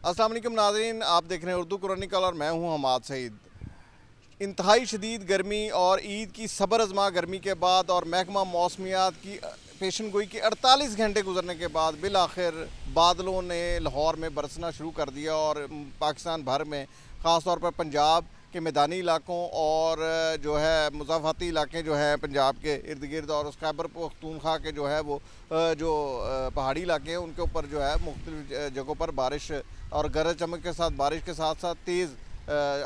अस्सलाम वालेकुम नाज़रीन, आप देख रहे हैं उर्दू क्रॉनिकल और मैं हूं हमाद सईद। इंतहाई शदीद गर्मी और ईद की सब्र आज़मा गर्मी के बाद और महकमा मौसमियात की पेशन गोई के 48 घंटे गुजरने के बाद बिल आखिर बादलों ने लाहौर में बरसना शुरू कर दिया और पाकिस्तान भर में ख़ास तौर पर पंजाब के मैदानी इलाकों और जो है मुज़ाफ़ाती इलाके जो है पंजाब के इर्द गिर्द और उस खैबर पख्तूनख्वा के जो है वो जो पहाड़ी इलाके हैं उनके ऊपर जो है मुख्तलिफ़ जगहों पर बारिश और गरज चमक के साथ बारिश के साथ साथ तेज़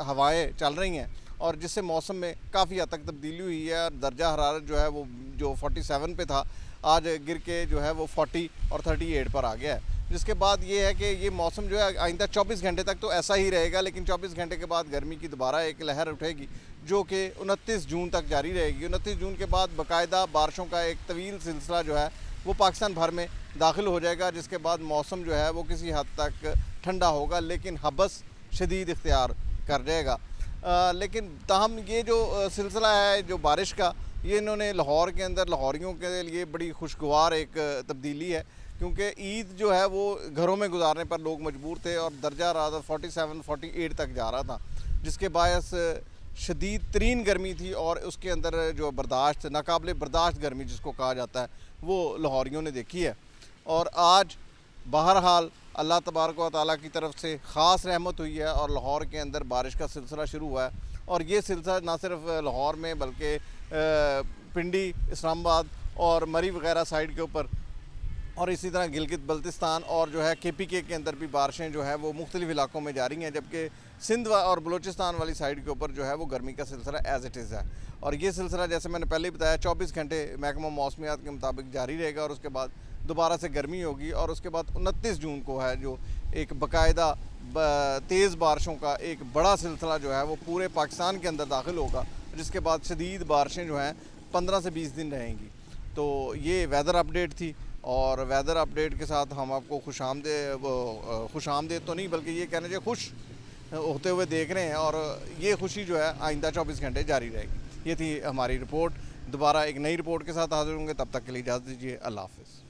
हवाएँ चल रही हैं और जिससे मौसम में काफ़ी हद तक तब्दीली हुई है। दर्जा हरारत जो है वो जो 47 पे था आज गिर के जो है वो 40 और 38 पर आ गया है। जिसके बाद ये है कि ये मौसम जो है आइंदा 24 घंटे तक तो ऐसा ही रहेगा, लेकिन 24 घंटे के बाद गर्मी की दोबारा एक लहर उठेगी जो कि 29 जून तक जारी रहेगी। 29 जून के बाद बाकायदा बारिशों का एक तवील सिलसिला जो है वो पाकिस्तान भर में दाखिल हो जाएगा, जिसके बाद मौसम जो है वो किसी हद तक ठंडा होगा लेकिन हबस शदीद इख्तियार कर जाएगा। लेकिन ताहम ये जो सिलसिला है जो बारिश का, ये इन्होंने लाहौर के अंदर लाहौरियों के लिए बड़ी खुशगवार एक तब्दीली है, क्योंकि ईद जो है वो घरों में गुजारने पर लोग मजबूर थे और दर्जा हरारत 47-48 तक जा रहा था, जिसके बायस शदीद तरीन गर्मी थी और उसके अंदर जो बर्दाश्त नाकाबिल बर्दाश्त गर्मी जिसको कहा जाता है वो लाहौरियों ने देखी है। और आज बहरहाल अल्लाह तबारक व तआला की तरफ से ख़ास रहमत हुई है और लाहौर के अंदर बारिश का सिलसिला शुरू हुआ है। और ये सिलसिला ना सिर्फ लाहौर में बल्कि पिंडी, इस्लामाबाद और मरी वगैरह साइड के ऊपर और इसी तरह गिलगित बल्तिस्तान और जो है KPK के अंदर भी बारिशें जो है वो मुख्तलिफ़ इलाकों में जारी हैं, जबकि सिंध और बलूचिस्तान वाली साइड के ऊपर जो है वो गर्मी का सिलसिला एज़ इट इज़ है। और ये सिलसिला जैसे मैंने पहले ही बताया 24 घंटे महकमा मौसमियात के मुताबिक जारी रहेगा और उसके बाद दोबारा से गर्मी होगी और उसके बाद 29 जून को है जो एक बाकायदा तेज़ बारिशों का एक बड़ा सिलसिला जो है वो पूरे पाकिस्तान के अंदर दाखिल होगा, जिसके बाद शदीद बारिशें जो हैं 15 से 20 दिन रहेंगी। तो ये वेदर अपडेट थी और वेदर अपडेट के साथ हम आपको खुश आमदेद तो नहीं बल्कि ये कहना चाहिए खुश होते हुए देख रहे हैं और ये खुशी जो है आइंदा 24 घंटे जारी रहेगी। ये थी हमारी रिपोर्ट। दोबारा एक नई रिपोर्ट के साथ हाजिर होंगे, तब तक के लिए इजाज़त दीजिए। अल्लाह हाफ़िज़।